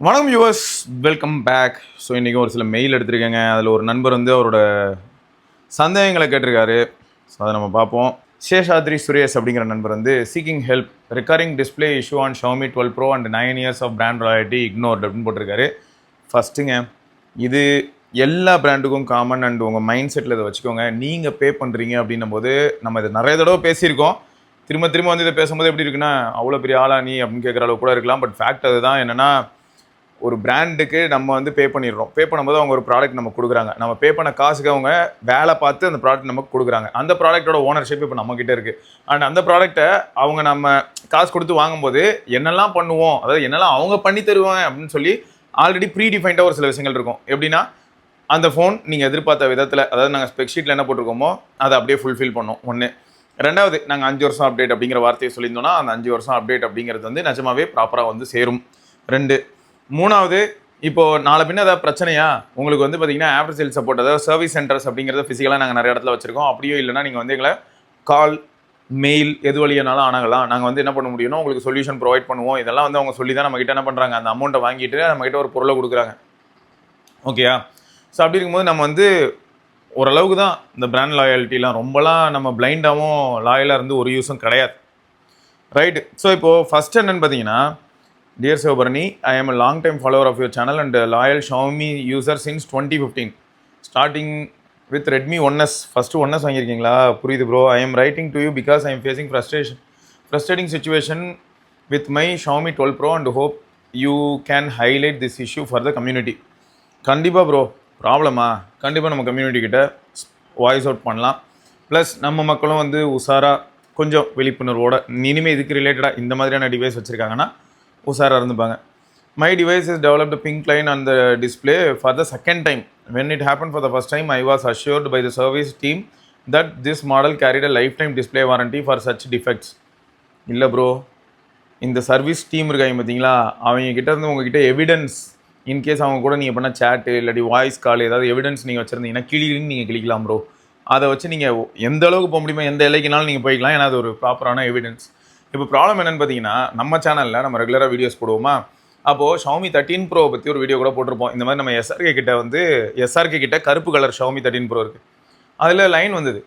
வணக்கம் US, welcome back. So இன்றைக்கி ஒரு சில மெயில் எடுத்திருக்கேங்க. அதில் ஒரு நண்பர் வந்து அவரோட சந்தேகங்களை கேட்டிருக்காரு. ஸோ அதை நம்ம பார்ப்போம். சேஷாத்ரி சுரேஷ் அப்படிங்கிற நண்பர் வந்து seeking help recurring display issue on Xiaomi 12 Pro and 9 years of brand royalty ignored அப்படின்னு போட்டிருக்காரு. ஃபஸ்ட்டுங்க, இது எல்லா பிராண்டுக்கும் காமன் அண்ட் உங்கள் மைண்ட் செட்டில் இதை வச்சுக்கோங்க. நீங்கள் பே பண்ணுறீங்க அப்படின்னும் போது நம்ம இதை நிறைய தடவை பேசியிருக்கோம். திரும்ப வந்து இதை பேசும்போது எப்படி இருக்குன்னா, அவ்வளோ பெரிய ஆளா நீ அப்படின்னு கேட்குற அளவு கூட இருக்கலாம். பட் ஃபேக்ட் அதுதான். என்னென்னா, ஒரு பிராண்டுக்கு நம்ம வந்து பே பண்ணிடுறோம். பே பண்ணும்போது அவங்க ஒரு ப்ராடக்ட் நமக்கு கொடுக்குறாங்க. நம்ம பே பண்ண காசுக்கு அவங்க வேலை பார்த்து அந்த ப்ராடக்ட் நமக்கு கொடுக்குறாங்க. அந்த ப்ராடக்ட்டோட ஓனர்ஷிப் இப்போ நம்மக்கிட்ட இருக்குது. அண்ட் அந்த ப்ராடக்ட்டை அவங்க நம்ம காசு கொடுத்து வாங்கும்போது என்னெல்லாம் பண்ணுவோம், அதாவது என்னெல்லாம் அவங்க பண்ணி தருவாங்க அப்படின்னு சொல்லி ஆல்ரெடி ப்ரீ டிஃபைன்டாக ஒரு சில விஷயங்கள் இருக்கும். எப்படின்னா, அந்த ஃபோன் நீங்கள் எதிர்பார்த்த விதத்தில், அதாவது நாங்கள் ஸ்பெக் ஷீட்டில் என்ன போட்டிருக்கோமோ அதை அப்படியே ஃபுல்ஃபில் பண்ணோம். ஒன்று. ரெண்டாவது, நாங்கள் 5 வருஷம் அப்டேட் அப்படிங்கிற வார்த்தையை சொல்லியிருந்தோம்னா அந்த 5 வருஷம் அப்டேட் அப்படிங்கிறது வந்து நிஜமாவே ப்ராப்பராக வந்து சேரும். 2. மூணாவது, இப்போது நாளை பின்ன ஏதாவது பிரச்சனையா உங்களுக்கு வந்து பார்த்தீங்கன்னா ஆஃப்டர் சேல் சப்போர்ட், அதாவது சர்வீஸ் சென்டர்ஸ் அப்படிங்கிறத ஃபிசிக்கலாக நாங்கள் நிறைய இடத்துல வச்சுருக்கோம். அப்படியோ இல்லைனா நீங்கள் வந்து எங்களை கால், மெயில் எது வழியானாலும் ஆனாங்கலாம் நாங்கள் வந்து என்ன பண்ண முடியும்னா உங்களுக்கு சொல்யூஷன் ப்ரொவைட் பண்ணுவோம். இதெல்லாம் வந்து அவங்க சொல்லி தான் நம்மகிட்ட என்ன பண்ணுறாங்க, அந்த அமௌண்ட்டை வாங்கிட்டு நம்மகிட்ட ஒரு பொருளை கொடுக்குறாங்க. ஓகேயா? ஸோ அப்படி இருக்கும்போது நம்ம வந்து ஓரளவுக்கு தான் இந்த பிராண்ட் லாயாலிட்டிலாம் ரொம்பலாம் நம்ம பிளைண்டாகவும் லாயலாக இருந்து ஒரு யூஸும் கிடையாது. ரைட்டு. ஸோ இப்போது ஃபஸ்ட் என்னென்னு பார்த்தீங்கன்னா, Dear Sivabarani, I am a long time follower of your channel and a loyal Xiaomi user since 2015. Starting with Redmi 1S. First 1S வாங்கியிருக்கீங்களா? புரியுது bro. I am writing to you because I am facing frustrating situation with my Xiaomi 12 Pro and hope you can highlight this issue for the community. கண்டிப்பாக bro, ப்ராப்ளமா கண்டிப்பாக நம்ம community கிட்ட voice out பண்ணலாம். Plus நம்ம மக்களும் வந்து உஷாராக கொஞ்சம் விழிப்புணர்வோட இனிமேல் இதுக்கு ரிலேட்டடாக இந்த மாதிரியான டிவைஸ் வச்சுருக்காங்கன்னா உஷாராக இருந்துப்பாங்க. My device is developed pink line on the display for the second time. When it happen for the first time I was assured by the service team that this model carried a lifetime display warranty for such defects. இல்லை bro, இந்த service team இருக்காங்க பார்த்தீங்களா, அவங்க கிட்ட இருந்து உங்ககிட்ட evidence, in case அவங்க கூட நீங்கள் பண்ண சேட்டு இல்லாட்டி வாய்ஸ் கால் ஏதாவது எவிடன்ஸ் நீங்கள் வச்சுருந்தீங்கன்னா கிளின்னு நீங்கள் கிளிக்கலாம் ப்ரோ. அதை வச்சு நீங்கள் எந்த அளவுக்கு போக முடியுமோ எந்த எல்லைக்குனாலும் நீங்கள் போய்க்கலாம். ஏன்னா அது ஒரு ப்ராப்பரான எவிடன்ஸ். இப்போ ப்ராப்ளம் என்னென்னு பார்த்தீங்கன்னா, நம்ம சேனலில் நம்ம ரெகுலராக வீடியோஸ் போடுவோமா, அப்போது Xiaomi 13 Pro பற்றி ஒரு வீடியோ கூட போட்டிருப்போம். இந்த மாதிரி நம்ம எஸ்ஆர்கே கிட்ட கருப்பு கலர் Xiaomi 13 Pro இருக்குது. அதில் லைன் வந்தது.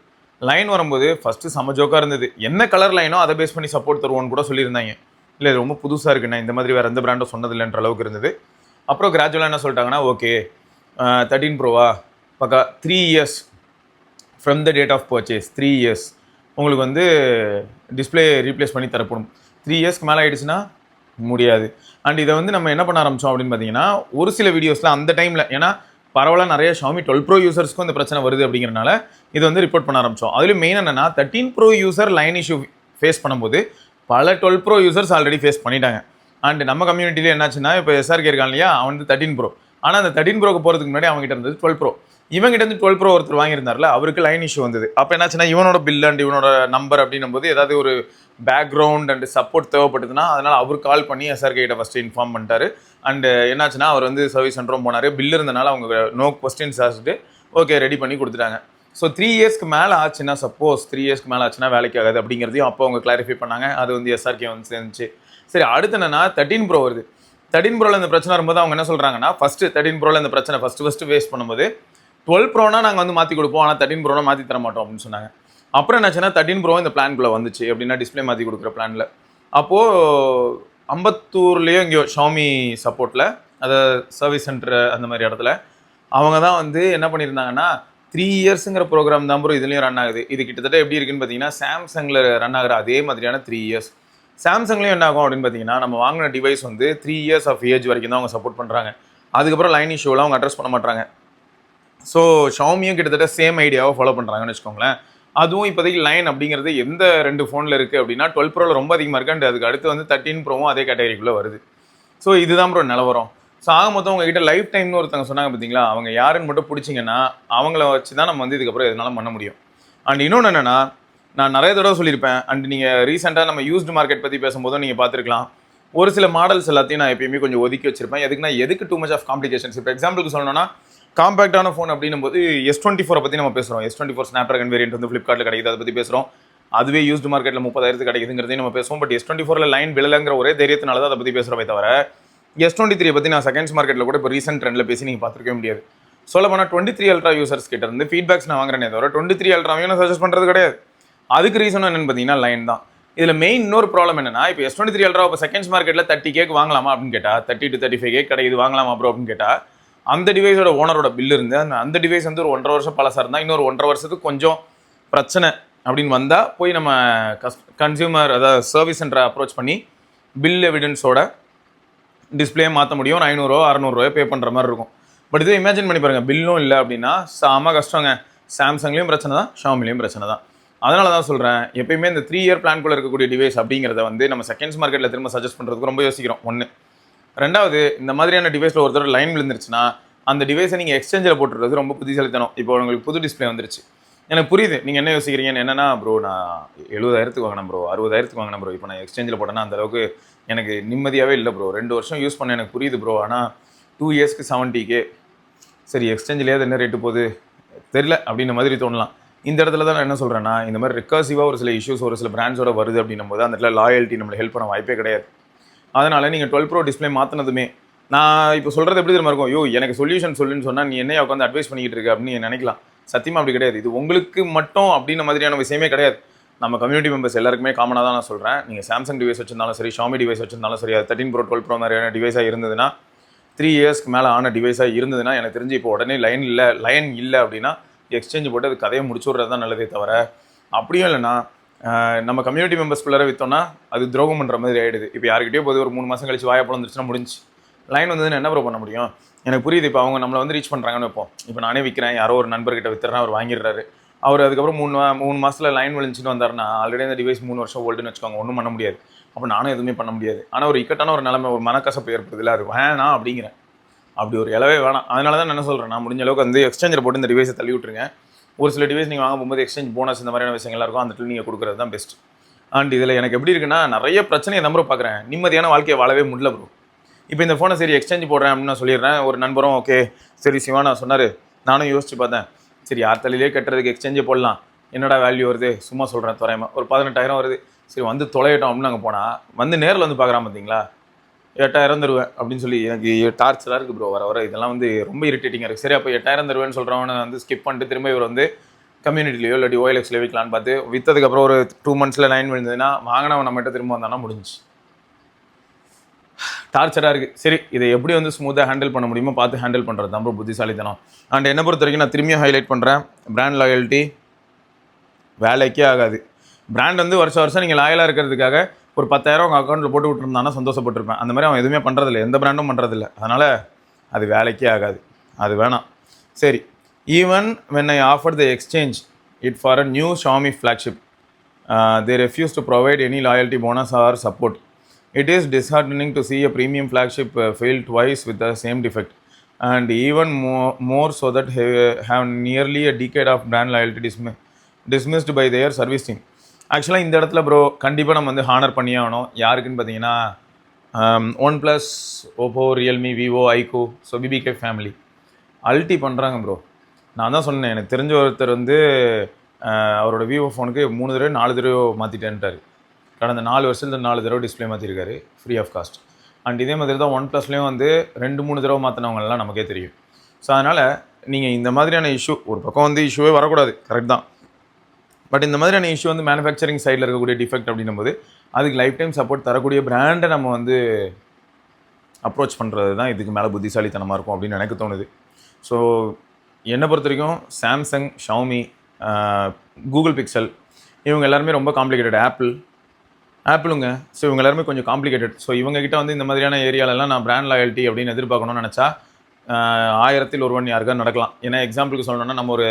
லைன் வரும்போது ஃபஸ்ட்டு செம ஜோக்காக இருந்தது. என்ன கலர் லைனோ அதை பேஸ் பண்ணி சப்போர்ட் தருவோன்னு கூட சொல்லியிருந்தாங்க. இல்லை இது ரொம்ப புதுசாக இருக்குண்ணா, இந்த மாதிரி வேறு எந்த பிராண்டும் சொன்னதில்லைன்ற அளவுக்கு இருந்தது. அப்புறம் கிராஜுவலாக என்ன சொல்லிட்டாங்கன்னா, ஓகே 13 Pro-வா பக்கா 3 years from the date of purchase, 3 years உங்களுக்கு வந்து டிஸ்பிளே ரீப்ளேஸ் பண்ணி தரப்படும். 3 yearsக்கு மேலே ஆகிடுச்சுன்னா முடியாது. அண்ட் இதை வந்து நம்ம என்ன பண்ண ஆரம்பித்தோம் அப்படின்னு பார்த்தீங்கன்னா, ஒரு சில வீடியோஸில் அந்த டைமில், ஏன்னா பரவாயில்ல நிறைய Xiaomi 12 Pro யூசர்ஸ்க்கும் இந்த பிரச்சனை வருது அப்படிங்கிறனால இதை வந்து ரிப்போர்ட் பண்ண ஆரம்பித்தோம். அதுலேயும் மெயின் என்னென்னா 13 Pro user line issue face பண்ணும்போது பல 12 Pro யூசர்ஸ் ஆல்ரெடி ஃபேஸ் பண்ணிட்டாங்க. அண்ட் நம்ம கம்யூனிட்டியில் என்னாச்சுன்னா, இப்போ எஸ்ஆர்கே இருக்கான் இல்லையா, அவன் வந்து 13 Pro, ஆனால் அந்த 13 Pro-க்கு போகிறதுக்கு முன்னாடி அவங்ககிட்ட இருந்தது 12 Pro. இவங்கிட்ட இருந்து 12 Pro ஒருத்தர் வாங்கியிருந்தார்ல, அவருக்கு லைன் இஷ்யூ வந்தது. அப்போ என்னாச்சுன்னா, இவனோட பில் அண்ட் இவனோட நம்பர் அப்படின்னும் போது ஏதாவது ஒரு பேக்ரவுண்ட் அண்ட் சப்போர்ட் தேவைப்பட்டதுன்னா அதனால் அவர் கால் பண்ணி எஸ்ஆர்கே கிட்ட ஃபஸ்ட்டு இன்ஃபார்ம் பண்ணிட்டாரு. அண்ட் என்னாச்சுன்னா, அவர் வந்து சர்வீஸ் சென்டரும் போனார். பில் இருந்தனால அவங்க நோ கொஸ்டின்ஸ் ஆச்சுட்டு ஓகே ரெடி பண்ணி கொடுத்துட்டாங்க. ஸோ 3 yearsக்கு மேலே ஆச்சுன்னா, சப்போஸ் 3 yearsக்கு மேலே ஆச்சுன்னா வேலைக்கு ஆகாது அப்படிங்கிறதையும் அப்போ அவங்க கிளாரிஃபை பண்ணாங்க. அது வந்து எஸ்ஆர்கே வந்து சேர்ந்துச்சு. சரி, அடுத்து என்னன்னா 13 Pro வருது. 13 Proவில் இந்த பிரச்சனை வரும்போது அவங்க என்ன சொல்கிறாங்கன்னா, ஃபஸ்ட்டு 13 Proவில் இந்த பிரச்சனை ஃபஸ்ட்டு ஃபேஸ் பண்ணும்போது 12 Pro-னா நாங்கள் வந்து மாற்றி கொடுப்போம், ஆனால் 13 Pro-னா மாற்றி தர மாட்டோம் அப்படின்னு சொன்னாங்க. அப்புறம் என்னாச்சுன்னா 13 Pro இந்த பிளான்குள்ளே வந்துச்சு. எப்படின்னா டிஸ்பிளே மாற்றி கொடுக்குற பிளானில். அப்போது அம்பத்தூர்லேயோ இங்கேயோ Xiaomi சப்போர்ட்டில், அதாவது சர்வீஸ் சென்டர் அந்த மாதிரி இடத்துல அவங்க தான் வந்து என்ன பண்ணியிருந்தாங்கன்னா, 3 yearsங்கிற ப்ரோக்ராம் தான் ப்ரோ இதுலேயும் ரன் ஆகுது. இது கிட்டத்தட்ட எப்படி இருக்குன்னு பார்த்தீங்கன்னா, சாம்சங்கில் ரன் ஆகிற அதே மாதிரியான 3 years. சாம்சங்லேயும் என்ன ஆகும் அப்படின்னு பார்த்தீங்கன்னா, நம்ம வாங்கின டிவைஸ் வந்து 3 years ஆஃப் ஏஜ் வரைக்கும் தான் அவங்க சப்போர்ட் பண்ணுறாங்க. அதுக்கப்புறம் லைன் இஷ்யூலாம் அவங்க அட்ரஸ் பண்ண மாட்டாங்க. ஸோ Xiaomiயும் கிட்டத்தட்ட சேம் ஐடியாவை ஃபாலோ பண்ணுறாங்கன்னு வச்சுக்கோங்களேன். அதுவும் இப்போதைக்கு லைன் அப்படிங்கிறது எந்த 2 ஃபோனில் இருக்குது அப்படின்னா 12 Proவில் ரொம்ப அதிகமாக இருக்குது. அண்ட் அதுக்கு அடுத்து வந்து 13 Proவும் அதே கேட்டகரிக்குள்ளே வருது. ஸோ இதுதான் ப்ரோ நிலவரம். ஸோ ஆக மொத்தம் உங்ககிட்ட லைஃப் டைம்னு ஒருத்தவங்க சொன்னாங்க பார்த்தீங்களா, அவங்க யாருன்னு மட்டும் பிடிச்சிங்கன்னா அவங்கள வச்சு தான் நம்ம வந்து இதுக்கப்புறம் எதுனாலும் பண்ண முடியும். அண்ட் இன்னொன்று என்னென்னா, நான் நிறைய தடவை சொல்லியிருப்பேன். அண்ட் நீங்கள் ரீசெண்டாக நம்ம யூஸ்டு மார்க்கெட் பற்றி பேசும்போதும் நீங்கள் பார்த்துருக்கலாம். ஒரு சில மாடல்ஸ் எல்லாத்தையும் நான் எப்பயுமே கொஞ்சம் ஒதுக்கி வச்சிருப்பேன். எதுக்கு டூ மச் ஆஃப் காம்ப்ளிகேஷன்ஸ். இப்போ எக்ஸாம்பிளுக்கு சொல்லணும்னா, காம்பேக்டான ஃபோன் அப்படின்னும் போது S24 பற்றி நம்ம பேசுகிறோம். S24 ஸ்னாப்ட்ராகன் வேரியன்ட் வந்து ஃப்ளிப்கார்ட்டில் கிடைக்குது, அதை பற்றி பேசுகிறோம். அதுவே யூஸ்டு மார்க்கெட்டில் 30,000 கிடைக்குதுங்கிறதையும் நம்ம பேசுவோம். பட் S24ல் லைன் விழலைங்கிற ஒரே தைரியத்தினால தான் அதை பற்றி பேசுகிறோமே தவிர, S23 பற்றி நான் செகண்ட்ஸ் மார்க்கெட்டில் கூட இப்போ ரீசெண்ட் ட்ரெண்டில் பேசி நீங்கள் பார்த்துருக்கவே முடியாது. சொல்ல போனால் 23 அல்ட்ரா யூசர்ஸ் கிட்ட இருந்து ஃபீட்பேக்ஸ் நான் வாங்குறேனே தவிர 23 அல்ட்ராவையும் நான் சஜஸ்ட் பண்ணுறது கிடையாது. அதுக்கு ரீசன் என்னென்னு பார்த்தீங்கன்னா லைன் தான். இதில் மெயின் இன்னொரு ப்ராப்ளம் என்னன்னா, இப்போ S23 அல்ட்ரா இப்போ செகண்ட்ஸ் மார்க்கெட்டில் 30K வாங்கலாமா அப்படின்னு கேட்டால் 30 to 35K கிடையாது, வாங்கலாமா ப்ரோ அப்படின்னு கேட்டால் அந்த டிவைஸோட ஓனரோட பில் இருந்து அந்த டிவைஸ் வந்து ஒரு 1.5 வருஷம் பழசாக இருந்தால் இன்னொரு 1.5 வருஷத்துக்கு கொஞ்சம் பிரச்சனை அப்படின்னு வந்தால் போய் நம்ம கன்சியூமர் அதாவது சர்வீஸ் சென்டரை அப்ரோச் பண்ணி பில் எவிடன்ஸோட டிஸ்பிளே மாற்ற முடியும். 500 600 பே பண்ணுற மாதிரி இருக்கும். பட் இதே இமேஜின் பண்ணி பாருங்கள், பில்லும் இல்லை அப்படின்னா செம்ம கஷ்டங்க. சாம்சங்லேயும் பிரச்சனை தான், ஷாமிலையும் பிரச்சனை தான். அதனால தான் சொல்கிறேன், எப்பயுமே இந்த 3 இயர் பிளான்குள்ளே இருக்கக்கூடிய டிவைஸ் அப்படிங்கிறத வந்து நம்ம செகண்ட்ஸ் மார்க்கெட்டில் திரும்ப சஜஸ்ட் பண்ணுறதுக்கு ரொம்ப யோசிக்கிறோம். ஒன்று. ரெண்டாவது, இந்த மாதிரியான டிவைஸில் ஒரு தடவை லைன் விழுந்துருச்சுன்னா அந்த டிவைஸை நீங்கள் எக்ஸ்சேஞ்சில் போட்டுறது ரொம்ப புத்திசாலித்தனம். இப்போ உங்களுக்கு புது டிஸ்பிளே வந்துருச்சு, எனக்கு புரியுது நீங்கள் என்ன யோசிக்கிறீங்கன்னு. என்னன்னா ப்ரோ நான் 70,000 வாங்கினேன் ப்ரோ, 60,000 வாங்கினேன் ப்ரோ, இப்போ நான் எக்ஸ்சேஞ்சில் போட்டேன்னா அந்தளவுக்கு எனக்கு நிம்மதியாகவே இல்லை ப்ரோ. 2 வருஷம் யூஸ் பண்ண எனக்கு புரியுது ப்ரோ, ஆனால் 2 இயர்ஸ்க்கு 70K, சரி எக்ஸ்சேஞ்சிலே அது என்ன ரேட்டு போகுது தெரியல அப்படின்ற மாதிரி தோணலாம். இந்த இடத்துல தான் நான் என்ன சொல்கிறேன்னா, இந்த மாதிரி ரிக்கர்சிவாக ஒரு சில இஷ்யூஸ் ஒரு சில பிராண்ட்ஸோட வருது அப்படின்னும் போது அந்த இடத்துல லாயல்ட்டி நம்மளை ஹெல்ப் பண்ண வாய்ப்பே கிடையாது. அதனால் நீங்கள் 12 Pro டிஸ்பிளே மாற்றினதுமே நான் இப்போ சொல்கிறது எப்படி தெரியுமா இருக்கும், எனக்கு சொல்யூஷன் சொல்லுன்னு சொன்னால் நீ என்னையா உட்காந்து அட்வைஸ் பண்ணிக்கிட்டு இருக்க அப்படின்னு நீங்கள் நினைக்கலாம். சத்தியமாக அப்படி கிடையாது. இது உங்களுக்கு மட்டும் அப்படின்ற மாதிரியான விஷயமே கிடையாது. நம்ம கம்யூனிட்டி மெம்பர்ஸ் எல்லாருக்குமே காமனாக தான் நான் சொல்கிறேன். நீங்கள் சாம்சங் டிவைஸ் வச்சிருந்தாலும் சரி, ஷாமி டிவைஸ் வச்சிருந்தாலும் சரி, அது 13 Pro 12 Pro மாதிரியான டிவைஸாக இருந்ததுன்னா 3 இயர்ஸ்க்கு மேலே ஆன டிவைஸாக இருந்ததுன்னா எனக்கு தெரிஞ்சு இப்போ உடனே லைன் இல்லை அப்படின்னா எக்ஸ்சேஞ்ச் போட்டு அது கதையை முடிச்சு விட்றது தான் நல்லதே தவிர, அப்படியும் இல்லைன்னா நம்ம கம்யூனிட்டி மெம்பர்ஸ்குள்ளே விற்றோன்னா அது துரோகம் பண்ணுற மாதிரி ஆகிடுது. இப்போ யாருக்கிட்டே போது ஒரு 3 மாதம் கழிச்சு வாய்ப்பு வந்துருச்சுன்னா முடிஞ்சு. லைன் வந்ததுன்னு என்ன ப்ரோ பண்ண முடியும்? எனக்கு புரியுது. இப்போ அவங்க நம்மளை வந்து ரீச் பண்ணுறாங்கன்னு வைப்போம். இப்போ நானே விற்கிறேன், யாரோ ஒரு நண்பர்கிட்ட விற்றுறேன், அவர் வாங்கிடுறாரு. அவர் அதுக்கப்புறம் 3 மாதத்தில் லைன் விழிச்சிட்டு வந்தாருன்னா ஆல்ரெடி அந்த டிவைஸ் 3 வருஷம் ஓல்டுன்னு வச்சுக்கோங்க, ஒன்றும் பண்ண முடியாது. அப்போ நானும் எதுவுமே பண்ண முடியாது. ஆனால் ஒரு இக்கட்டான ஒரு நிலைமை, ஒரு மனக்கசப்பு ஏற்படுதில்ல, அது வேணாம் அப்படிங்கிறேன். அப்படி ஒரு இலவே வேணாம். அதனால தான் என்ன சொல்கிறேன், நான் முடிஞ்ச அளவுக்கு வந்து எக்ஸ்சேஞ்சில் போட்டு இந்த டிவைஸை தள்ளி விட்டுருங்க. ஒரு சில டிவைஸ் நீங்கள் வாங்க போகும்போது எக்ஸ்சேஞ்ச் போனஸ் இந்த மாதிரியான விஷயங்கள்லாம் இருக்கும், அந்த நீங்கள் கொடுக்குறது தான் பெஸ்ட். அண்ட் இதில் எனக்கு எப்படி இருக்குன்னா, நிறைய பிரச்சனையை நம்பரை பார்க்குறேன், நிம்மதியான வாழ்க்கையை வாழவே முடியல ப்ரோ. இப்போ இந்த ஃபோனை சரி எக்ஸ்சேஞ்ச் போடுறேன் அப்படின்னு நான் சொல்லிடுறேன். ஒரு நண்பரும் ஓகே சரி சிவா நான் சொன்னார், நானும் யோசிச்சு பார்த்தேன், சரி யார் தலையிலே கட்டுறதுக்கு எக்ஸ்சேஞ்சே போடலாம், என்னடா வேல்யூ வருது சும்மா சொல்கிறேன் தோராயமாக ஒரு 18,000 வருது, சரி வந்து தொலையிட்டோம் அப்படின்னு நாங்கள் போனால் வந்து நேரில் வந்து பார்க்குறான் பார்த்தீங்களா 8,000 தருவேன் அப்படின்னு சொல்லி எனக்கு டார்ச்சராக இருக்குது ப்ரோ. வர இதெல்லாம் வந்து ரொம்ப இரிட்டேட்டிங்காக இருக்குது. சரி அப்போ 8,000 தருவேன்னு சொல்கிறவனை வந்து ஸ்கிப் பண்ணிட்டு திரும்ப இவர் வந்து கம்யூனிட்டிலையோ இல்லாட்டி OLXலையோ விற்கலான்னு பார்த்து விற்றதுக்கப்புறம் ஒரு 2 monthsல லைன் விழுந்ததுன்னா வாங்கினவன் நம்மகிட்ட திரும்ப வந்தானா முடிஞ்சு. டார்ச்சராக இருக்குது. சரி இதை எப்படி வந்து ஸ்மூத்தாக ஹேண்டில் பண்ண முடியுமோ பார்த்து ஹேண்டில் பண்ணுறது தான் ரொம்ப புத்திசாலித்தனம். அண்ட் என்னை பொறுத்த வரைக்கும் நான் திரும்பியும் ஹைலைட் பண்ணுறேன், பிராண்ட் லாயல்ட்டி வேலைக்கே ஆகாது. பிராண்ட் வந்து வருஷம் நீங்கள் லாயலாக இருக்கிறதுக்காக ஒரு 10,000 உங்கள் அக்கௌண்ட்டில் போட்டு விட்டுருந்தானா சந்தோஷப்பட்டிருப்பேன். அந்த மாதிரி அவன் எதுவுமே பண்ணுறதில்ல, எந்த பிராண்டும் பண்ணுறதில்ல. அதனால் அது வேலைக்கே ஆகாது, அது வேணாம். சரி, even when I offer the exchange it for a new Xiaomi flagship they refuse to provide any loyalty bonus or support. It is disheartening to see a premium flagship fail twice with the same defect, and even more so that have nearly a decade of brand loyalty dismissed by their service team. ஆக்சுவலாக இந்த இடத்துல bro கண்டிப்பாக நம்ம வந்து honour பண்ணியே ஆகணும். யாருக்குன்னு பார்த்தீங்கன்னா OnePlus, Oppo, Realme, Vivo, iQOO, so BBK family அல்ட்டி பண்ணுறாங்க ப்ரோ. நான் தான் சொன்னேன், எனக்கு தெரிஞ்ச ஒருத்தர் வந்து அவரோட விவோ ஃபோனுக்கு 3 தடவை 4 தடவை மாற்றிட்டேன்ட்டார். கடந்த 4 வருஷத்தில் 4 தடவை டிஸ்பிளே மாற்றிருக்காரு ஃப்ரீ ஆஃப் காஸ்ட். அண்ட் இதே மாதிரி தான் OnePlusலேயும் வந்து 2-3 தடவை மாற்றினவங்கலாம் நமக்கே தெரியும். ஸோ அதனால் நீங்கள் இந்த மாதிரியான இஷ்யூ ஒரு பக்கம் வந்து இஷ்யூவே வரக்கூடாது, கரெக்ட் தான். பட் இந்த மாதிரியான இஷ்யூ வந்து மேனுஃபேக்சரிங் சைடில் இருக்கக்கூடிய டிஃபெக்ட் அப்படின்னும் போது அதுக்கு லைஃப் டைம் சப்போர்ட் தரக்கூடிய பிராண்டை நம்ம வந்து அப்ரோச் பண்ணுறது தான் இதுக்கு மேலே புத்திசாலித்தனமாக இருக்கும் அப்படின்னு எனக்கு தோணுது. ஸோ என்னை பொறுத்த வரைக்கும் சாம்சங், ஷாமி, கூகுள் பிக்சல் இவங்க எல்லாருமே ரொம்ப காம்ப்ளிகேட்டட். ஆப்பிளுங்க, ஸோ இவங்க எல்லாருமே கொஞ்சம் காம்ப்ளிகேட்டட். ஸோ இவங்ககிட்ட வந்து இந்த மாதிரியான ஏரியாலெல்லாம் நான் பிராண்ட் லாயல்ட்டி அப்படின்னு எதிர்பார்க்கணும்னு நினச்சா 1000ல் ஒருவன் யாருக்கா நடக்கலாம். ஏன்னா எக்ஸாம்பிளுக்கு சொல்லணும்னா நம்ம ஒரு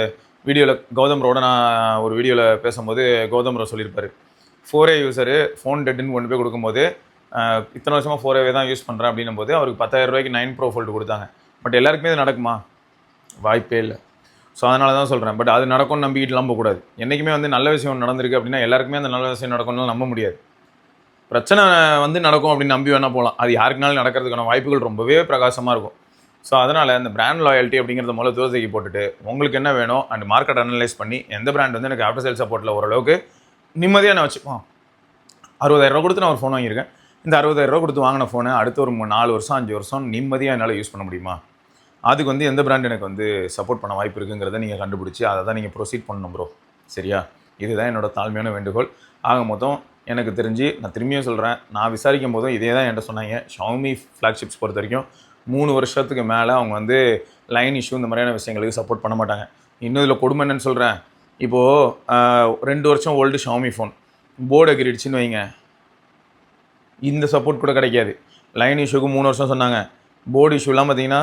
வீடியோவில் கௌதம் ரோட நான் ஒரு வீடியோவில் பேசும்போது கௌதம் ரோ சொல்லியிருப்பார், 4A யூஸரு ஃபோன் டெட்டுன்னு கொண்டு போய் கொடுக்கும்போது இத்தனை வருஷமாக 4A தான் யூஸ் பண்ணுறேன் அப்படின்னும் போது அவருக்கு 10,000 ரூபாய்க்கு 9 Pro Fold கொடுத்தாங்க. பட் எல்லாருக்குமே இது நடக்குமா? வாய்ப்பே இல்லை. ஸோ அதனால தான் சொல்கிறேன். பட் அது நடக்கும்னு நம்பிக்கிட்டுலாம் போகக்கூடாது. என்றைக்குமே வந்து நல்ல விஷயம் நடந்திருக்கு அப்படின்னா எல்லாருக்குமே அந்த நல்ல விஷயம் நடக்கும்னு நம்ப முடியாது. பிரச்சனை வந்து நடக்கும் அப்படின்னு நம்பி வேணால் போகலாம். அது யாருக்குனாலும் நடக்கிறதுக்கான வாய்ப்புகள் ரொம்பவே பிரகாசமாக இருக்கும். ஸோ அதனால் இந்த பிராண்ட் லாயல்ட்டி அப்படிங்கிறத முதல்ல தோசைக்கு போட்டுட்டு உங்களுக்கு என்ன வேணும் அண்ட் மார்க்கெட் அனலைஸ் பண்ணி எந்த பிராண்ட் வந்து எனக்கு ஆஃப்டர் சேல் சப்போர்ட்டில் ஓரளவுக்கு நிம்மதியாக நான் வச்சுப்போம். 60,000 ரூபா கொடுத்து நான் ஒரு ஃபோன் வாங்கியிருக்கேன், இந்த 60,000 ரூபா கொடுத்து வாங்கின ஃபோனை அடுத்த ஒரு 4 வருஷம் 5 வருஷம் நிம்மதியாக என்னால் யூஸ் பண்ண முடியுமா? அதுக்கு வந்து எந்த பிராண்ட் எனக்கு வந்து சப்போர்ட் பண்ண வாய்ப்பு இருக்குங்கிறத நீங்கள் கண்டுபிடிச்சி அதை தான் நீங்கள் ப்ரொசீட் பண்ணணும் ப்ரோ. சரியா? இதுதான் என்னோட தாழ்மையான வேண்டுகோள். ஆக மொத்தம் எனக்கு தெரிஞ்சு நான் திரும்பியும் சொல்கிறேன், நான் விசாரிக்கும் போதும் இதே தான் என்கிட்ட சொன்னாங்க. ஷாமி ஃப்ளாக்ஷிப்ஸ் பொறுத்த வரைக்கும் 3 வருஷத்துக்கு மேலே அவங்க வந்து லைன் இஷ்யூ இந்த மாதிரியான விஷயங்களுக்கு சப்போர்ட் பண்ண மாட்டாங்க. இன்னும் இதில் கொடுமை என்னன்னு சொல்கிறேன், இப்போது 2 வருஷம் ஓல்டு ஷாமி ஃபோன் போர்டு எகிரிடுச்சின்னு வைங்க, இந்த சப்போர்ட் கூட கிடைக்காது. லைன் இஷ்யூக்கு 3 வருஷம் சொன்னாங்க. போர்டு இஷ்யூலாம் பார்த்தீங்கன்னா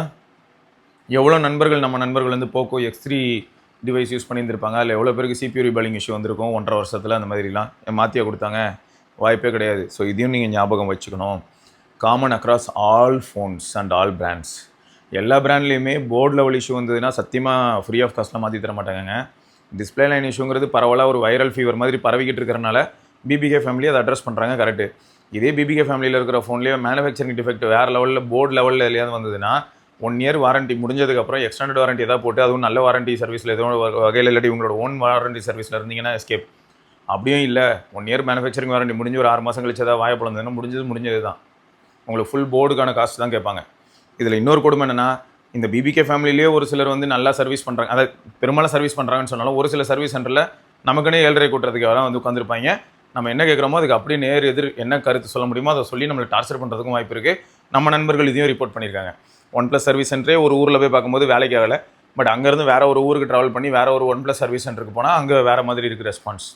எவ்வளோ நண்பர்கள் நம்ம நண்பர்கள் வந்து போக்கோ X3 டிவைஸ் யூஸ் பண்ணியிருந்திருப்பாங்க. அதில் எவ்வளோ பேருக்கு CPU ரீபாலிங் இஷ்யூ வந்திருக்கும் 1.5 வருஷத்தில். அந்த மாதிரிலாம் மாற்றியா கொடுத்தாங்க? வாய்ப்பே கிடையாது. ஸோ இதையும் நீங்கள் ஞாபகம் வச்சுக்கணும். Common across all phones and all brands. எல்லா பிராண்ட்லேயுமே போர்டு லெவல் இஷ்யூ வந்ததுன்னா சத்தியமாக ஃப்ரீ ஆஃப் காஸ்ட்டில் மாற்றி தர மாட்டாங்க. டிஸ்பிளே லைன் இஷ்யூங்கிறது பரவலாக ஒரு வைரல் ஃபீவர் மாதிரி பரவிக்கிட்டு இருக்கிறனால பிபிகே ஃபேமிலி அதை அட்ரஸ் பண்ணுறாங்க. கரெக்டு. இதே பிபிகே ஃபேமிலியில் இருக்கிற ஃபோன்லேயே மேனுஃபேக்சரிங் டிஃபெக்ட் வேறு லெவலில் போர்டு லெவலில் எதையாவது வந்ததுன்னா 1 இயர் வாரண்ட்டி முடிஞ்சதுக்கப்புறம் எக்ஸ்டெண்டட் வாரண்ட்டி எதாவது போட்டு அதுவும் நல்ல வாரண்ட்டி சர்வீஸில் எதுவும் வகையில் இல்லாட்டி உங்களோட ஓன் வாரண்ட்டி சர்வீஸில் இருந்தீங்கன்னா எஸ்கேப். அப்படியும் இல்லை, 1 இயர் மேனுஃபேக்சரிங் வாரண்ட்டி முடிஞ்சு ஒரு 6 மாதம் கழிச்சு ஏதாவது வாய்ப்பிழந்ததுன்னா முடிஞ்சது தான். உங்களுக்கு ஃபுல் போர்டுக்கான காஸ்ட் தான் கேட்பாங்க. இதில் இன்னொரு கொடுமை என்னென்னா, இந்த பிபிகே ஃபேமிலிலேயே ஒரு சிலர் வந்து நல்லா சர்வீஸ் பண்ணுறாங்க. அதை பெரும்பாலும் சர்வீஸ் பண்ணுறாங்கன்னு சொன்னாலும் ஒரு சில சர்வீஸ் சென்டரில் நமக்குன்னே 7.5 கூட்டுறதுக்கு வர வந்து உட்காந்துருப்பாங்க. நம்ம என்ன கேட்குறோமோ அதுக்கு அப்படியே நேர் எதிர் என்ன கருத்து சொல்ல முடியுமோ அதை சொல்லி நம்மளை டார்ச்சர் பண்ணுறதுக்கும் வாய்ப்பு இருக்குது. நம்ம நண்பர்கள் இதையும் ரிப்போர்ட் பண்ணியிருக்காங்க. OnePlus சர்வீஸ் சென்டரே ஒரு ஊரில் போய் பார்க்கும்போது வேலைக்கு ஆகலை. பட் அங்கேருந்து வேறு ஒரு ஊருக்கு ட்ராவல் பண்ணி வேறு ஒரு OnePlus சர்வீஸ் சென்டருக்கு போனால் அங்கே வேறு மாதிரி இருக்குது ரெஸ்பான்ஸ்.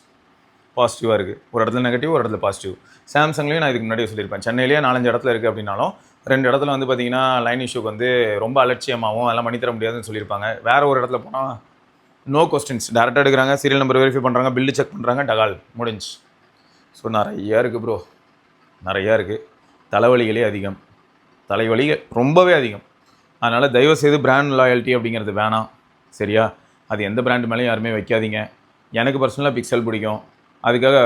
பாசிட்டிவாக இருக்குது. ஒரு இடத்துல நெகட்டிவ், ஒரு இடத்துல பாசிட்டிவ். சாம்சங்லேயும் நான் இதுக்கு முன்னாடியே சொல்லியிருப்பேன், சென்னையிலேயே 4-5 இடத்துல இருக்குது அப்படின்னாலும் 2 இடத்துல வந்து பார்த்திங்கன்னா லைன் இஷ்யூக்கு வந்து ரொம்ப அலட்சியமாகவும் அதெல்லாம் பண்ணி தர முடியாதுன்னு சொல்லியிருப்பாங்க. வேறு ஒரு இடத்துல போனால் நோ கொஸ்டின்ஸ் டேரெக்டாக எடுக்கிறாங்க, சீரியல் நம்பர் வெரிஃபை பண்ணுறாங்க, பில்லு செக் பண்ணுறாங்க, டகால் முடிஞ்சு. ஸோ நிறையா இருக்குது ப்ரோ, நிறையா இருக்குது. தலைவலிகளே அதிகம், தலைவலிகள் ரொம்பவே அதிகம். அதனால் தயவுசெய்து பிராண்ட் லாயல்ட்டி அப்படிங்கிறது வேணாம். சரியா? அது எந்த பிராண்டு மேலேயும் யாருமே வைக்காதீங்க. எனக்கு பர்சனலாக பிக்சல் பிடிக்கும். அதுக்காக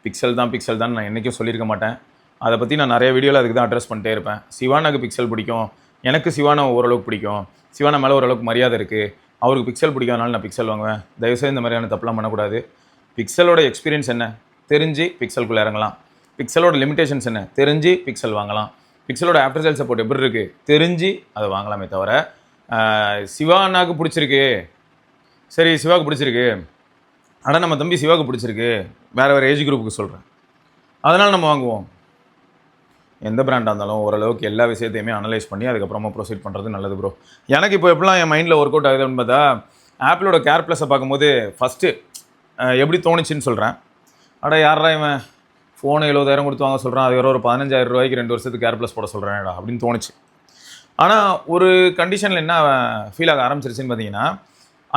பிக்சல் தான் நான் என்றைக்கும் சொல்லியிருக்க மாட்டேன். அதை பற்றி நான் நிறைய வீடியோவில் அதுக்கு தான் அட்ரஸ் பண்ணிட்டே இருப்பேன். சிவானாக்கு பிக்சல் பிடிக்கும், எனக்கு சிவானா ஓரளவுக்கு பிடிக்கும். சிவானா மேலே ஓரளவுக்கு மரியாதை இருக்குது. அவருக்கு பிக்சல் பிடிக்காதனால நான் பிக்சல் வாங்குவேன். தயவுசெய்து இந்த மாதிரியான தப்புலாம் பண்ணக்கூடாது. பிக்சலோட எக்ஸ்பீரியன்ஸ் என்ன தெரிஞ்சு பிக்சலுக்குள்ளே இறங்கலாம். பிக்சலோட லிமிடேஷன்ஸ் என்ன தெரிஞ்சு பிக்சல் வாங்கலாம். பிக்சலோட ஆஃப்டர் சேல் சப்போர்ட் எப்படி இருக்குது தெரிஞ்சு அதை வாங்கலாமே தவிர சிவானாக்கு பிடிச்சிருக்கு, சரி சிவாவுக்கு பிடிச்சிருக்கு, ஆனால் நம்ம தம்பி சிவாவுக்கு பிடிச்சிருக்கு, வேறு ஏஜ் குரூப்புக்கு சொல்கிறேன், அதனால் நம்ம வாங்குவோம். எந்த பிராண்டாக இருந்தாலும் ஓரளவுக்கு எல்லா விஷயத்தையுமே அனலைஸ் பண்ணி அதுக்கப்புறமா ப்ரொசீட் பண்ணுறது நல்லது ப்ரோ. எனக்கு இப்போ எப்படிலாம் என் மைண்டில் ஒர்க் அவுட் ஆகுதுன்னு பார்த்தா, ஆப்பிளோட கேர் ப்ளஸை பார்க்கும்போது ஃபஸ்ட்டு எப்படி தோணுச்சுன்னு சொல்கிறேன். யாரா இவன் ஃபோனு 70,000 கொடுத்து வாங்க சொல்கிறான், அது ஒரு 15,000 ரூபாய்க்கு 2 வருஷத்துக்கு கேர் ப்ளஸ் போட சொல்கிறேன்டா அப்படின்னு தோணுச்சு. ஆனால் ஒரு கண்டிஷனில் என்ன ஃபீல் ஆக ஆரம்பிச்சிருச்சுன்னு பார்த்தீங்கன்னா,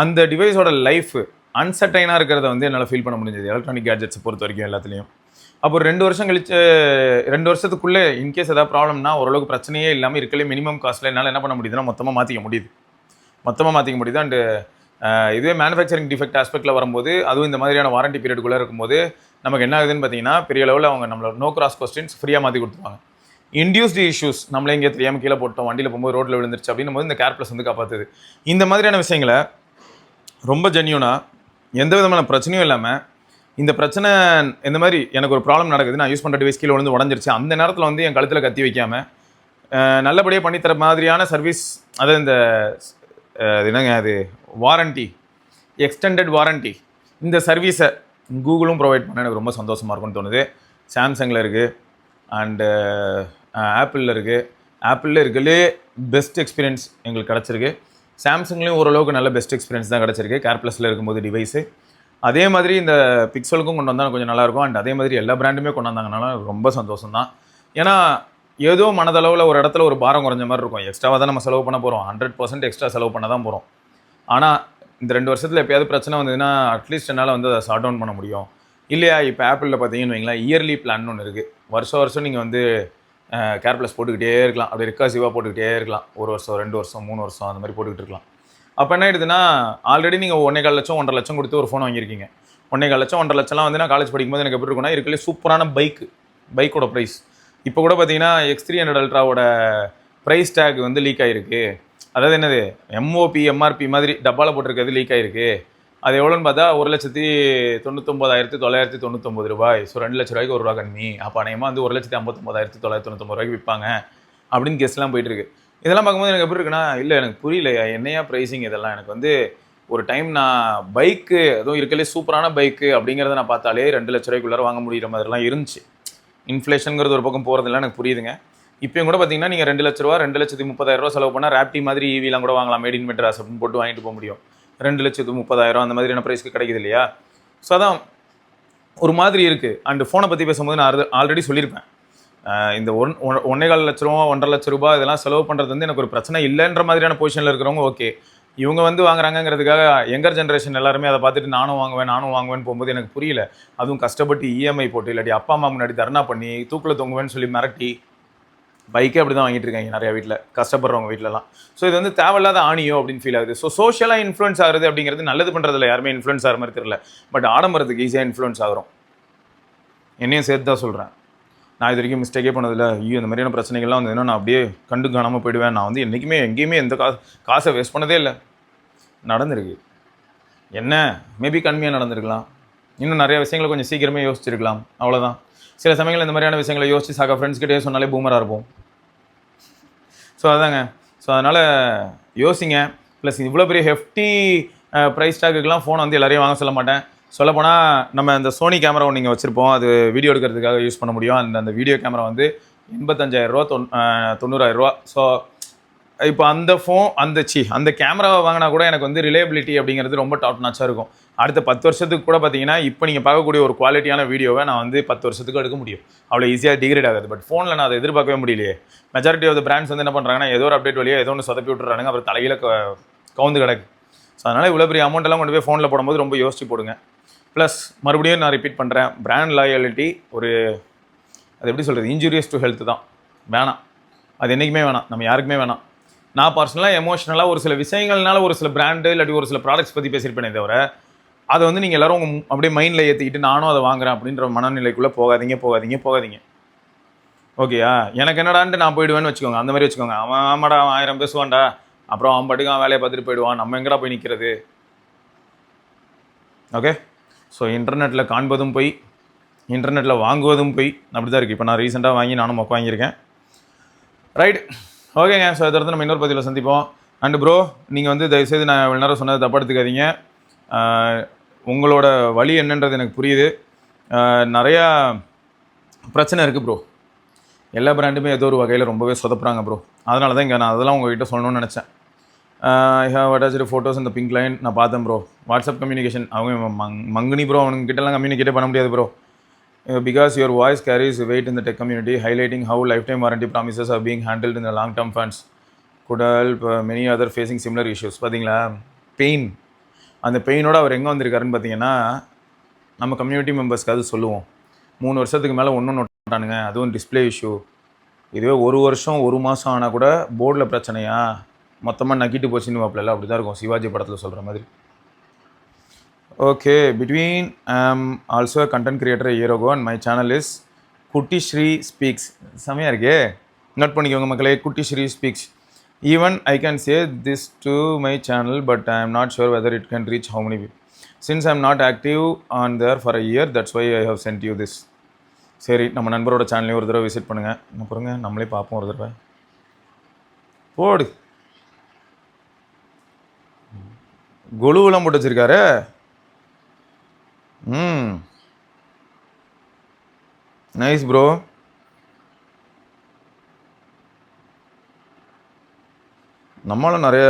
அந்த டிவைஸோட லைஃப் அன்சர்டைனாக இருக்கிறத வந்து என்னால் ஃபீல் பண்ண முடிஞ்சது எலக்ட்ரானிக் கேட்ஜெட்ஸை பொறுத்த வரைக்கும் எல்லாத்துலேயும். அப்போ 2 வருஷம் கழிச்சு 2 வருஷத்துக்குள்ளே இன்கேஸ் ஏதாவது ப்ராப்ளம்னா ஓரளவுக்கு பிரச்சனையே இல்லாமல் இருக்கலே மினிமம் காஸ்ட்டில் என்னால் என்ன பண்ண முடியுதுன்னா மொத்தமாக மாற்றிக்க முடியுது. அண்டு இதுவே மேனுஃபேக்சரிங் டிஃபெக்ட் ஆஸ்பெக்டில் வரும்போது, அதுவும் இந்த மாதிரியான வாரண்டி பீரியடுக்குள்ளே இருக்கும்போது நமக்கு என்ன ஆகுதுன்னு பார்த்தீங்கன்னா, பெரிய லெவலில் அவங்க நம்மளோட நோ கிராஸ் கொஸ்டின்ஸ் ஃப்ரீயாக மாற்றி கொடுத்துருவாங்க. இன்டியூஸ்டு இஷ்யூஸ் நம்மளே இங்கே தெரியாமல் கீழே போட்டோம், வண்டியில் போகும்போது ரோட்டில் விழுந்துருச்சு அப்படின்னும் போது இந்த கேர் ப்ளஸ் வந்து காப்பாற்றுது. இந்த மாதிரியான விஷயங்களை ரொம்ப ஜென்யூனாக எந்த விதமான பிரச்சனையும் இல்லாமல், இந்த பிரச்சனை இந்த மாதிரி எனக்கு ஒரு ப்ராப்ளம் நடக்குது, நான் யூஸ் பண்ணுற டிவைஸ் கீழே விழுந்து உடஞ்சிருச்சு, அந்த நேரத்தில் வந்து என் கழுத்தில் கத்தி வைக்காமல் நல்லபடியாக பண்ணித்தர மாதிரியான சர்வீஸ், அதாவது இந்த என்னங்க அது வாரண்ட்டி, எக்ஸ்டெண்டட் வாரண்ட்டி, இந்த சர்வீஸை கூகுளும் ப்ரொவைட் பண்ண எனக்கு ரொம்ப சந்தோஷமாக இருக்கும்னு தோணுது. சாம்சங்கில் இருக்குது அண்டு ஆப்பிளில் இருக்குது. ஆப்பிளில் இருக்கிறதுலே பெஸ்ட் எக்ஸ்பீரியன்ஸ் எங்களுக்கு கிடச்சிருக்கு. சாம்சங்லேயும் ஓரளவுக்கு நல்ல பெஸ்ட் எக்ஸ்பீரியன்ஸ் தான் கிடச்சிருக்கு கேர் ப்ளஸில் இருக்கும்போது டிவைஸு. அதே மாதிரி இந்த பிக்சலுக்கும் கொண்டு வந்தால் கொஞ்சம் நல்லாயிருக்கும். அண்ட் அதே மாதிரி எல்லா பிராண்டுமே கொண்டு வந்தாங்கனால ரொம்ப சந்தோஷம் தான். ஏன்னா ஏதோ மனதளவில் ஒரு இடத்துல ஒரு பாரம் குறைஞ்ச மாதிரி இருக்கும். எக்ஸ்ட்ராவாக தான் நம்ம செலவு பண்ண போகிறோம், 100% எக்ஸ்ட்ரா செலவு பண்ண தான் போகிறோம். ஆனால் இந்த 2 வருஷத்தில் எப்போயாவது பிரச்சனை வந்ததுன்னா அட்லீஸ்ட் என்னால் வந்து அதை ஷார்ட் டவுன் பண்ண முடியும் இல்லையா? இப்போ ஆப்பிளில் பார்த்தீங்கன்னு வைங்களேன், இயர்லி பிளான் ஒன்று இருக்குது. வருஷம் நீங்கள் வந்து கேர் ப்ளஸ் போட்டுக்கிட்டே இருக்கலாம், அப்படி ரிக்காசிவாக போட்டுக்கிட்டே இருக்கலாம். 1 வருஷம் 2 வருஷம் 3 வருஷம் அந்த மாதிரி போட்டுக்கிட்டு இருக்கலாம். அப்போ என்ன ஆகிடுதுன்னா, ஆல்ரெடி நீங்கள் 1.25 லட்சம் 1.5 லட்சம் கொடுத்து ஒரு ஃபோன் வாங்கியிருக்கீங்க. 1.25 லட்சம் 1.5 லட்சம்லாம் வந்து நான் காலேஜ் படிக்கும்போது எனக்கு எப்படி இருக்குன்னா, இருக்கலே சூப்பரான பைக்கோட ப்ரைஸ் இப்போ கூட பார்த்தீங்கன்னா X300 அல்ட்ராவோட ப்ரைஸ் டேக் வந்து லீக் ஆகிருக்கு. அதாவது என்னது, எம்ஓபி எம்ஆர்பி மாதிரி டப்பாவில் போட்டிருக்கிறது லீக் ஆகிருக்கு. அது எவ்வளோன்னு பார்த்தா 1,99,999 ரூபாய். ஸோ 2 லட்ச ரூபாய்க்கு 1 ரூபா கம்மி. அப்போ அநேகமாக வந்து 1,59,999 ரூபாய்க்கு விற்பாங்க அப்படின்னு கெஸ்லாம் போயிட்டு இருக்கு. இதெல்லாம் பார்க்கும்போது எனக்கு எப்படி இருக்குன்னா, இல்லை எனக்கு புரியல என்னையா ப்ரைஸிங் இதெல்லாம். எனக்கு வந்து ஒரு டைம் நான் பைக்கு அதுவும் இருக்கலே சூப்பரான பைக்கு அப்படிங்கிறத நான் பார்த்தாலே 2 லட்ச ரூபாய்க்குள்ளார வாங்க முடிகிற மாதிரிலாம் இருந்துச்சு. இன்ஃப்ளேஷனுங்கிறது ஒரு பக்கம் போகிறதுல எனக்கு புரியுதுங்க. இப்போயும் கூட பார்த்தீங்கன்னா நீங்கள் 2 லட்ச ரூபா 2,30,000 ரூபா செலவு பண்ணால் ராப்டி மாதிரி ஈவிலாம் கூட வாங்கலாம். மேட் இன் மெட்ராஸ் அப்படின்னு போட்டு வாங்கிட்டு போக முடியும். 2,30,000 அந்த மாதிரியான ப்ரைஸ்க்கு கிடைக்குது இல்லையா? ஸோ அதான் ஒரு மாதிரி இருக்குது. அண்டு ஃபோனை பற்றி பேசும்போது நான் ஆல்ரெடி சொல்லியிருப்பேன். இந்த 1.25 லட்ச ரூபா 1.5 லட்ச ரூபா இதெல்லாம் செலவு பண்ணுறது வந்து எனக்கு ஒரு பிரச்சனை இல்லைன்ற மாதிரியான பொசிஷனில் இருக்கிறவங்க ஓகே. இவங்க வந்து வாங்குறாங்கிறதுக்காக யங்கர் ஜென்ரேஷன் எல்லாருமே அதை பார்த்துட்டு நானும் வாங்குவேன்னு போகும்போது எனக்கு புரியல. அதுவும் கஷ்டப்பட்டு இஎம்ஐ போட்டு இல்லாட்டி அப்பா அம்மா முன்னாடி தர்ணா பண்ணி தூக்கில் தொங்குவேன்னு சொல்லி மிரட்டி பைக்கே அப்படி தான் வாங்கிட்டு இருக்காங்க நிறையா வீட்டில், கஷ்டப்படுறவங்க வீட்டிலலாம். ஸோ இது வந்து தேவையில்லாத ஆணியோ அப்படின்னு ஃபீல் ஆகுது. ஸோ சோஷியலாக இன்ஃப்ளூயன்ஸ் ஆகுது அப்படிங்கிறது நல்லது பண்ணுறதுல யாருமே இன்ஃப்ளூயன்ஸ் ஆகிற மாதிரி தெரியல. பட் ஆடம்பரத்துக்கு ஈஸியாக இன்ஃப்ளூயன்ஸ் ஆகிறோம். என்னையும் சேர்த்து தான் சொல்கிறேன். நான் இது வரைக்கும் மிஸ்டேக்கே பண்ணதில்லை. ஐயோ இந்த மாதிரியான பிரச்சனைகள்லாம் வந்து நான் அப்படியே கண்டு காணாமல் போயிடுவேன். நான் வந்து என்றைக்குமே எங்கேயுமே எந்த காசை வேஸ்ட் பண்ணதே இல்லை. நடந்திருக்கு. என்ன மேபி கம்மியாக நடந்திருக்கலாம். இன்னும் நிறைய விஷயங்களை கொஞ்சம் சீக்கிரமே யோசிச்சிருக்கலாம். அவ்வளோதான். சில சமயங்கள் இந்த மாதிரியான விஷயங்களை யோசிச்சு சாக்கா ஃப்ரெண்ட்ஸ்கிட்டே சொன்னாலே பூமராக இருப்போம். ஸோ அதாங்க. ஸோ அதனால் யோசிங்க. ப்ளஸ் இவ்வளோ பெரிய ஹெஃப்டி ப்ரைஸ் டாக்குக்கெலாம் ஃபோன் வந்து எல்லாரையும் வாங்க சொல்ல மாட்டேன். சொல்லப்போனால் நம்ம அந்த சோனி கேமரா ஒன்று இங்கே வச்சுருப்போம். அது வீடியோ எடுக்கிறதுக்காக யூஸ் பண்ண முடியும். அந்த வீடியோ கேமரா வந்து 85,000 90,000. ஸோ இப்போ அந்த கேமராவை வாங்கினா கூட எனக்கு வந்து ரிலேபிலிட்டி அப்படிங்கிறது ரொம்ப டாப் நாச்சாக இருக்கும். அடுத்த 10 வருஷத்துக்கு கூட பார்த்தீங்கன்னா இப்போ நீங்கள் பார்க்கக்கூடிய ஒரு குவாலிட்டியான வீடியோவை நான் வந்து 10 வருஷத்துக்கு எடுக்க முடியும். அவ்வளோ ஈஸியாக டிகிரேட் ஆகுது. பட் ஃபோனில் நான் அதை எதிர்பார்க்கவே முடியலையே. மெஜாரிட்டி ஆஃப் த பிராண்ட்ஸ் வந்து என்ன பண்ணுறாங்கன்னா ஏதோ ஒரு அப்டேட் வழியாக ஏதோ ஒன்று சொதப்பி விட்டுறானுங்க. அப்புறம் தலையில் கவுந்து கிடக்கு. ஸோ அதனால் இவ்வளோ பெரிய அமௌண்ட்டெல்லாம் கொண்டு போய் ஃபோனில் போடும்போது ரொம்ப யோசிச்சு போடுங்க. ப்ளஸ் மறுபடியும் நான் ரிப்பீட் பண்ணுறேன், பிராண்ட் லாயாலிட்டி அது எப்படி சொல்கிறது, இன்ஜூரியஸ் டு ஹெல்த் தான். வேணாம், அது என்றைக்குமே வேணாம், நம்ம யாருக்குமே வேணாம். நான் பர்சனலாக எமோஷனலாக ஒரு சில விஷயங்கள்னால ஒரு சில பிராண்டு இல்லாட்டி ஒரு சில ப்ராடக்ட்ஸ் பற்றி பேசியிருப்பேனே தவிர அதை வந்து நீங்கள் எல்லோரும் உங்கள் அப்படியே மைண்டில் ஏற்றிக்கிட்டு நானும் அதை வாங்குறேன் அப்படின்ற மனநிலைக்குள்ளே போகாதீங்க. ஓகேயா? எனக்கு என்னடான்ட்டு நான் போயிடுவேன்னு வச்சுக்கோங்க. அந்த மாதிரி வச்சுக்கோங்க. அவன் ஆமாடா 1000 பேசுவான்டா, அப்புறம் அவன் பாட்டுக்கு அவன் வேலையை பார்த்துட்டு போயிடுவான், நம்ம எங்கடா போய் நிற்கிறது? ஓகே. ஸோ இன்டர்நெட்டில் காண்பதும் போய், இன்டர்நெட்டில் வாங்குவதும் போய் அப்படி தான் இருக்குது. இப்போ நான் ரீசெண்டாக வாங்கி நானும் மொக்க வாங்கியிருக்கேன். ரைட், ஓகேங்க. ஸோ அதை நம்ம இன்னொரு பதிவில் சந்திப்போம். அண்டு ப்ரோ, நீங்கள் வந்து தயவுசெய்து நான் இவ்வளோ நேரம் சொன்னதை தப்பாக எடுத்துக்காதீங்க. உங்களோட வழி என்னன்றது எனக்கு புரியுது. நிறையா பிரச்சனை இருக்குது ப்ரோ. எல்லா பிராண்டுமே ஏதோ ஒரு வகையில் ரொம்பவே சொதப்புறாங்க ப்ரோ. அதனால தான் இங்கே நான் அதெல்லாம் உங்கள்கிட்ட சொல்லணும்னு நினச்சேன். ஐ ஹவ் அட்டாச்டு ஃபோட்டோஸ் இந்த பிங்க் லைன். நான் பார்த்தேன் ப்ரோ. வாட்ஸ்அப் கம்யூனிகேஷன் அவங்க மங்குனி ப்ரோ. அவனுங்கிட்டலாம் கம்யூனிகேட்டே பண்ண முடியாது bro. Because your voice carries weight in the tech community, highlighting how lifetime warranty promises are being handled in the long-term funds could help many other facing similar issues. பார்த்தீங்களா pain, அந்த பெயினோட அவர் எங்கே வந்திருக்காருன்னு பார்த்தீங்கன்னா, நம்ம community மெம்பர்ஸ்க்கு அது சொல்லுவோம். 3 வருஷத்துக்கு மேலே ஒன்றும் நோட்டானுங்க, அதுவும் டிஸ்பிளே இஷ்யூ. இதுவே 1 வருஷம் 1 மாதம் ஆனால் கூட போர்டில் பிரச்சனையா மொத்தமாக நக்கிட்டு போச்சுன்னு வாப்பில் அப்படி தான் இருக்கும், சிவாஜி படத்தில் சொல்கிற மாதிரி. Okay, I'm also a content creator a year ago and my channel is Kutti Shri Speaks. செமையாக இருக்கே, நோட் பண்ணிக்கோங்க மக்களே. Kutti Shri Speaks. Even I can say this to my channel, but I am not sure whether it can reach how many people. Since I am not active on there for a year, that's why I have sent you this. சரி, நம்ம நண்பரோட சேனலையும் ஒரு தடவை visit பண்ணுங்கள். அப்புறங்க நம்மளே பார்ப்போம் ஒரு தடவை. போடு, கொலுவெல்லாம் போட்டு வச்சுருக்காரு. Nice bro. நம்மளும் நிறைய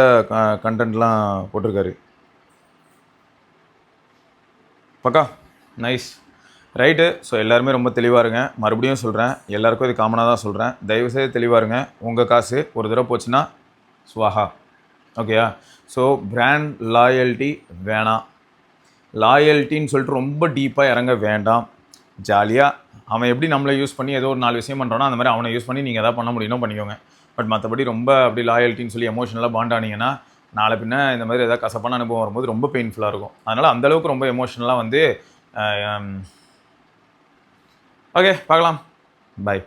கண்டென்ட்லாம் போட்டிருக்காரு. பக்கா நைஸ். ரைட்டு. ஸோ எல்லாருமே ரொம்ப தெளிவாக இருங்க. மறுபடியும் சொல்கிறேன், எல்லாருக்கும் இது காமனாக தான் சொல்கிறேன். தயவுசெய்து தெளிவாக இருங்க. உங்கள் காசு ஒரு தடவை போச்சுன்னா ஸ்வாஹா. ஓகேயா? ஸோ பிராண்ட் லாயல்ட்டி வேணாம். லாயல்ட்டின்னு சொல்லிட்டு ரொம்ப டீப்பாக இறங்க வேண்டாம். ஜாலியாக அவன் எப்படி நம்மளை யூஸ் பண்ணி ஏதோ ஒரு 4 விஷயம் பண்ணுறானோ அந்த மாதிரி அவனை யூஸ் பண்ணி நீங்கள் எதாவது பண்ண முடியுமோ பண்ணிக்கோங்க. பட் மற்றபடி ரொம்ப அப்படி லாயல்ட்டின்னு சொல்லி எமோஷனலாக பாண்டானீங்கன்னா நாளை பின்ன இந்த மாதிரி ஏதாவது கசப்பான அனுபவம் வரும்போது ரொம்ப பெயின்ஃபுல்லாக இருக்கும். அதனால் அந்தளவுக்கு ரொம்ப எமோஷனலாக வந்து ஓகே பார்க்கலாம். பாய்.